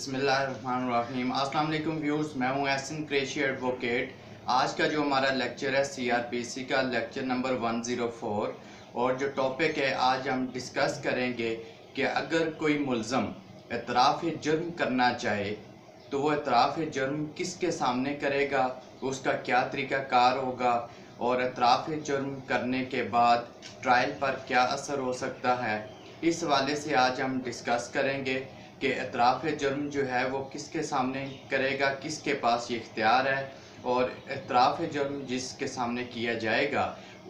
बिस्मिल्लाहिर्रहमानिर्रहीम। अस्सलाम वालेकुम व्यूअर्स, मैं हूं एहसन कुरैशी एडवोकेट। आज का जो हमारा लेक्चर है सीआरपीसी का लेक्चर नंबर 104 और जो टॉपिक है आज हम डिस्कस करेंगे कि अगर कोई मुल्ज़म एतराफ़ जुर्म करना चाहे तो वो एतराफ़ जुर्म किसके सामने करेगा, उसका क्या तरीक़ाकार होगा और एतराफ़ जुर्म करने के बाद ट्रायल पर क्या असर हो सकता है। इस हवाले से आज हम डिस्कस करेंगे कि एतराफ़ जुर्म जो है वो किसके सामने करेगा, किसके पास ये इख्तियार है और एतराफ़ जुर्म जिसके सामने किया जाएगा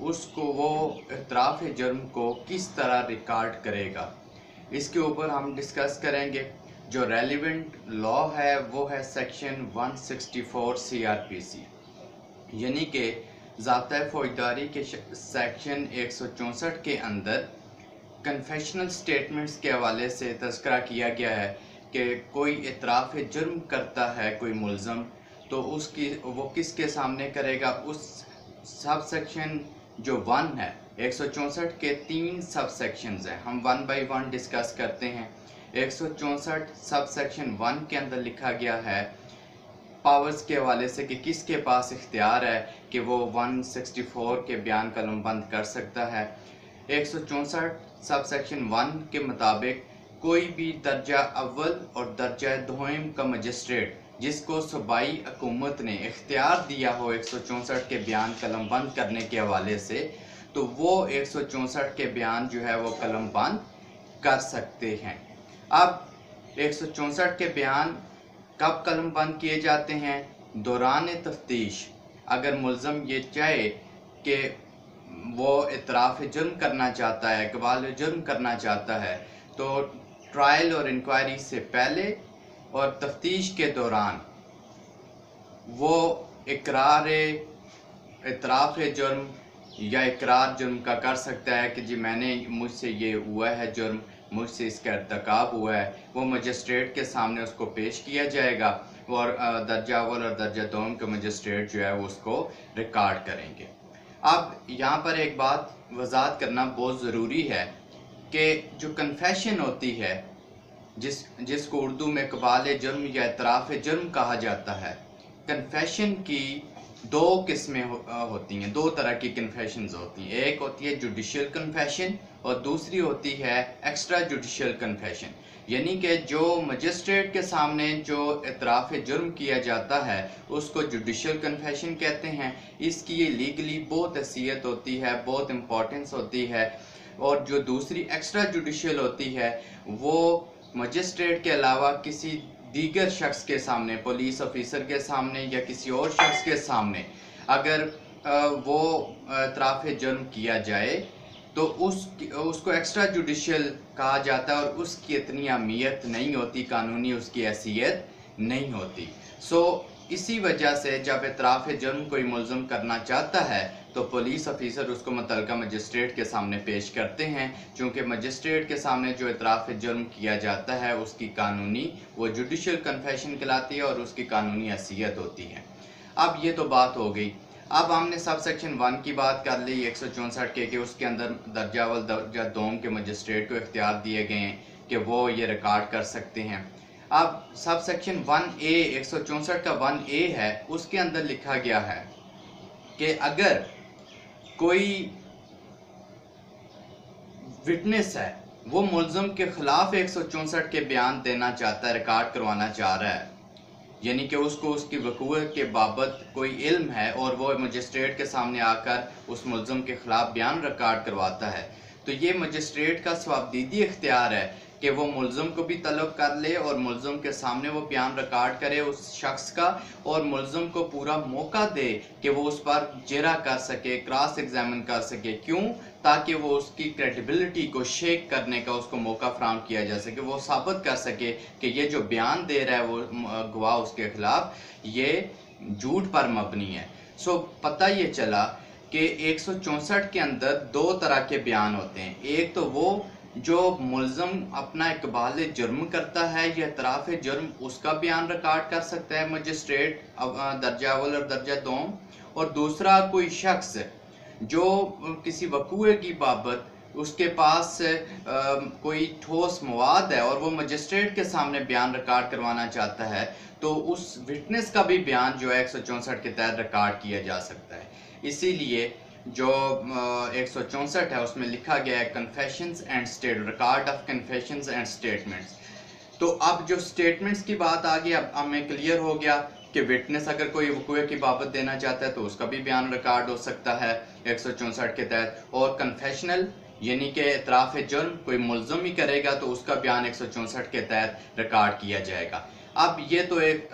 उसको वो एतराफ़ जुर्म को किस तरह रिकॉर्ड करेगा। इसके ऊपर हम डिस्कस करेंगे। जो रेलिवेंट लॉ है वो है सेक्शन 164 सीआरपीसी, यानी कि ज़ाब्ता फौजदारी के सेक्शन 164 के अंदर कन्फेशनल स्टेटमेंट्स के हवाले से तज़किरा किया गया है कि कोई एतराफ़ जुर्म करता है कोई मुल्ज़म तो उसकी वो किसके सामने करेगा। उस सब सेक्शन जो 1 है 164 के 3 सब सेक्शंस हैं, हम 1 बाई 1 डिस्कस करते हैं। 164 सब सेक्शन 1 के अंदर लिखा गया है पावर्स के हवाले से कि किसके पास इख्तियार है कि वो 164 के बयान कलमबंद कर सकता है। 164 सब सेक्शन 1 के मुताबिक कोई भी दर्जा अव्वल और दर्जा दोम का मजिस्ट्रेट जिसको सूबाई हुकूमत ने इख्तियार दिया हो 164 के बयान कलमबंद करने के हवाले से, तो वो 164 के बयान जो है वो कलमबंद कर सकते हैं। अब 164 के बयान कब कलमबंद किए जाते हैं? दौरान तफ्तीश अगर मुल्ज़म ये चाहे कि वो एतराफ़ जुर्म करना चाहता है, इक़बाल जुर्म करना चाहता है, तो ट्रायल और इंक्वायरी से पहले और तफ्तीश के दौरान वो इकरार एतराफ़ जुर्म या इकरार जुर्म का कर सकता है कि जी मुझसे ये हुआ है जुर्म, मुझसे इसका इर्तिकाब हुआ है। वो मजिस्ट्रेट के सामने उसको पेश किया जाएगा और दर्जा अव्वल और दर्जा दोम के मजिस्ट्रेट जो है वो उसको रिकॉर्ड करेंगे। अब यहाँ पर एक बात वज़ाहत करना बहुत ज़रूरी है कि जो कन्फेशन होती है जिसको उर्दू में इक़बाल जुर्म या एतराफ़ जुर्म कहा जाता है, कन्फेशन की दो किस्में होती हैं, दो तरह की कन्फेशंस होती हैं। एक होती है जुडिशियल कन्फेशन और दूसरी होती है एक्स्ट्रा जुडिशियल कन्फेशन, यानी कि जो मजिस्ट्रेट के सामने जो एतराफ़ जुर्म किया जाता है उसको जुडिशियल कन्फेशन कहते हैं। इसकी ये लीगली बहुत हैसियत होती है, बहुत इम्पोर्टेंस होती है। और जो दूसरी एक्स्ट्रा जुडिशियल होती है वो मजिस्ट्रेट के अलावा किसी दीगर शख्स के सामने, पुलिस ऑफिसर के सामने या किसी और शख्स के सामने अगर वो एतराफ़ जुर्म किया जाए तो उसको एक्स्ट्रा जुडिशियल कहा जाता है और उसकी इतनी अहमियत नहीं होती, कानूनी उसकी हैसियत नहीं होती। इसी वजह से जब एतराफ़ जुर्म कोई मुल्ज़म करना चाहता है तो पुलिस ऑफिसर उसको मुतल्लिका मजिस्ट्रेट के सामने पेश करते हैं, चूँकि मजिस्ट्रेट के सामने जो एतराफ़ जुर्म किया जाता है उसकी कानूनी वो जुडिशियल कन्फेशन कहलाती है और उसकी कानूनी हैसियत होती है। अब ये तो बात हो गई। अब हमने सब सेक्शन 1 की बात कर ली 164 के कि उसके अंदर दर्जा अव्वल दर्जा दोम के मजिस्ट्रेट को इख्तियार दिए गए हैं कि वो ये रिकॉर्ड कर सकते हैं। अब सब सेक्शन 1A 164 का 1A है, उसके अंदर लिखा गया है कि अगर कोई विटनेस है वो मुल्ज़म के खिलाफ 164 के बयान देना चाहता है, रिकॉर्ड करवाना चाह रहा है, यानी कि उसको उसकी वक़ूअत के बाबत कोई इल्म है और वो मजिस्ट्रेट के सामने आकर उस मुल्ज़म के ख़िलाफ़ बयान रिकॉर्ड करवाता है, तो ये मजिस्ट्रेट का सवाबदीदी इख्तियार है कि वो मुल्ज़म को भी तलब कर ले और मुल्ज़म के सामने वो बयान रिकॉर्ड करे उस शख्स का और मुल्ज़म को पूरा मौका दे कि वो उस पर जिरा कर सके, क्रॉस एग्जामिन कर सके। क्यों? ताकि वो उसकी क्रेडिबिलिटी को शेक करने का उसको मौका फराहम किया जा सके, वो साबित कर सके कि ये जो बयान दे रहा है वो गवाह उसके खिलाफ ये झूठ पर मबनी है। पता ये चला कि 164 के अंदर दो तरह के बयान होते हैं। एक तो वो जो मुल्ज़म अपना इक़बाल जुर्म करता है या एतराफ़ जुर्म उसका बयान रिकॉर्ड कर सकता है मजिस्ट्रेट दर्जा अव्वल और दर्जा दोम, और दूसरा कोई शख्स जो किसी वक़ूए की बाबत उसके पास कोई ठोस मवाद है और वो मजिस्ट्रेट के सामने बयान रिकॉर्ड करवाना चाहता है, तो उस विटनेस का भी बयान जो है 164 के तहत रिकॉर्ड किया जा सकता है। इसीलिए जो 164 है उसमें लिखा गया है confessions and state record of confessions and statements. तो अब जो स्टेटमेंट्स की बात आ गई, अब हमें क्लियर हो गया कि विटनेस अगर कोई वक़ूए की बाबत देना चाहता है तो उसका भी बयान रिकॉर्ड हो सकता है 164 के तहत। और कन्फेशनल यानी कि इतराफ़ जुर्म कोई मुल्ज़म ही करेगा तो उसका बयान 164 के तहत रिकॉर्ड किया जाएगा। अब ये तो एक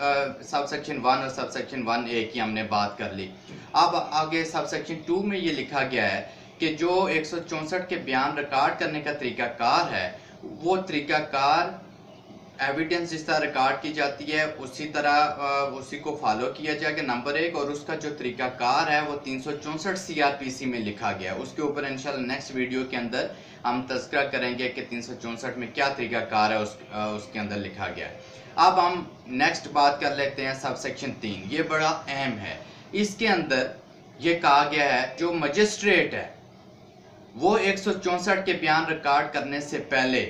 सब सेक्शन 1 और सब सेक्शन 1A की हमने बात कर ली। अब आगे सब सेक्शन 2 में ये लिखा गया है कि जो 164 के बयान रिकॉर्ड करने का तरीक़ाकार है, वो तरीक़ाकार एविडेंस जिस तरह रिकॉर्ड की जाती है उसी तरह उसी को फॉलो किया जाएगा, नंबर 1। और उसका जो तरीक़ाकार है वो 364 CRPC में लिखा गया है। उसके ऊपर इंशाल्लाह नेक्स्ट वीडियो के अंदर हम तज़किरा करेंगे कि 364 में क्या तरीक़ाकार है उसके अंदर लिखा गया है। अब हम नेक्स्ट बात कर लेते हैं सब सेक्शन 3। ये बड़ा अहम है। इसके अंदर ये कहा गया है जो मजिस्ट्रेट है वो 164 के बयान रिकॉर्ड करने से पहले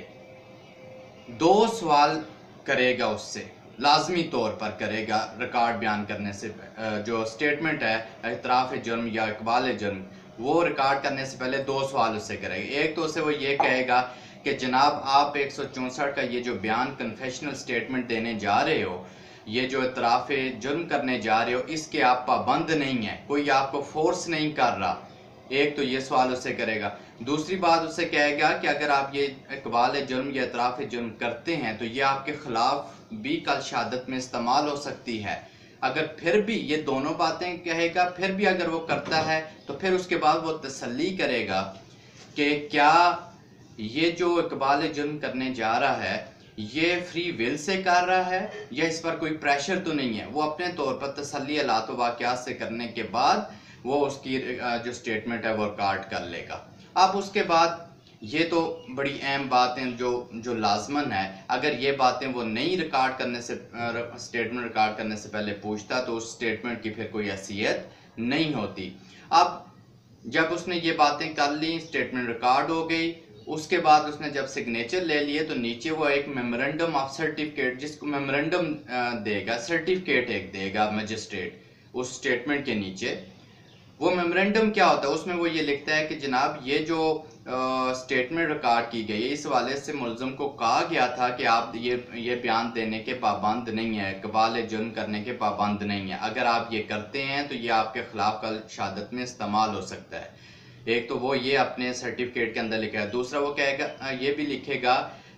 2 सवाल करेगा, उससे लाजमी तौर पर करेगा। रिकॉर्ड बयान करने से जो स्टेटमेंट है इतराफ़ जुर्म या इकबाल जुर्म, वो रिकॉर्ड करने से पहले 2 सवाल उससे करेगा। एक तो उसे वो ये कहेगा कि जनाब आप 164 का ये जो बयान कन्फेशनल स्टेटमेंट देने जा रहे हो, ये जो इतराफ़ जुर्म करने जा रहे हो, इसके आप पाबंद नहीं है, कोई आपको फोर्स नहीं कर रहा। एक तो ये सवाल उससे करेगा। दूसरी बात उससे कहेगा कि अगर आप ये इकबाल जुर्म या इतराफ़ जुर्म करते हैं तो ये आपके ख़िलाफ़ भी कल शहादत में इस्तेमाल हो सकती है। अगर फिर भी ये दोनों बातें कहेगा, फिर भी अगर वो करता है तो फिर उसके बाद वो तसल्ली करेगा कि क्या ये जो इकबाल जुर्म करने जा रहा है ये फ्री विल से कर रहा है या इस पर कोई प्रेशर तो नहीं है। वो अपने तौर पर तसल्ली हालात व वाक़यात से करने के बाद वो उसकी जो स्टेटमेंट है वो रिकॉर्ड कर लेगा। अब उसके बाद ये तो बड़ी अहम बातें जो लाजमन है, अगर ये बातें वो नहीं रिकॉर्ड करने से स्टेटमेंट रिकॉर्ड करने से पहले पूछता तो उस स्टेटमेंट की फिर कोई हैसियत नहीं होती। अब जब उसने ये बातें कर ली, स्टेटमेंट रिकॉर्ड हो गई, उसके बाद उसने जब सिग्नेचर ले लिए तो नीचे वो एक मेमोरेंडम ऑफ सर्टिफिकेट, जिसको मेमोरेंडम देगा, सर्टिफिकेट एक देगा मजिस्ट्रेट उस स्टेटमेंट के नीचे। वो मेमोरेंडम क्या होता है, उसमें वो ये लिखता है कि जनाब ये जो स्टेटमेंट रिकॉर्ड की गई है इस हवाले से मुल्ज़म को कहा गया था कि आप ये बयान देने के पाबंद नहीं है, इकबाल जुर्म करने के पाबंद नहीं है। अगर आप ये करते हैं तो ये आपके ख़िलाफ़ कल शहादत में इस्तेमाल हो सकता है। एक तो वो ये अपने सर्टिफिकेट के अंदर लिखा है। दूसरा वो कहेगा, ये भी लिखेगा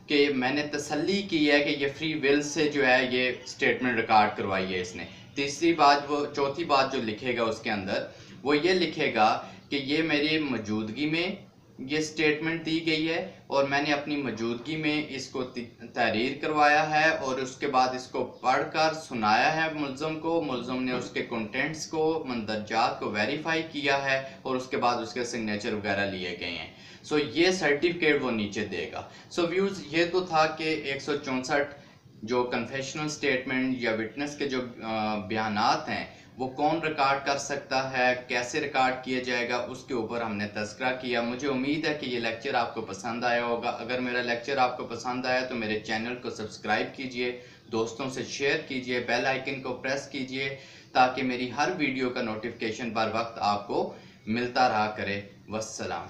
कि मैंने तसल्ली की है कि ये फ्री विल से जो है ये स्टेटमेंट रिकॉर्ड करवाई है इसने। तीसरी बात, वो चौथी बात जो लिखेगा उसके अंदर वो ये लिखेगा कि ये मेरी मौजूदगी में ये स्टेटमेंट दी गई है और मैंने अपनी मौजूदगी में इसको तहरीर करवाया है और उसके बाद इसको पढ़कर सुनाया है मुल्ज़म को। मुल्ज़म ने उसके कंटेंट्स को, मंदरजात को वेरीफाई किया है और उसके बाद उसके सिग्नेचर वगैरह लिए गए हैं। सो ये सर्टिफिकेट वो नीचे देगा। सो व्यूज़ ये तो था कि 164 जो कन्फेशनल स्टेटमेंट या विटनेस के जो बयानात हैं वो कौन रिकॉर्ड कर सकता है, कैसे रिकॉर्ड किया जाएगा, उसके ऊपर हमने तज़किरा किया। मुझे उम्मीद है कि ये लेक्चर आपको पसंद आया होगा। अगर मेरा लेक्चर आपको पसंद आया तो मेरे चैनल को सब्सक्राइब कीजिए, दोस्तों से शेयर कीजिए, बेल आइकन को प्रेस कीजिए ताकि मेरी हर वीडियो का नोटिफिकेशन बर वक्त आपको मिलता रहा करे। वस्सलाम।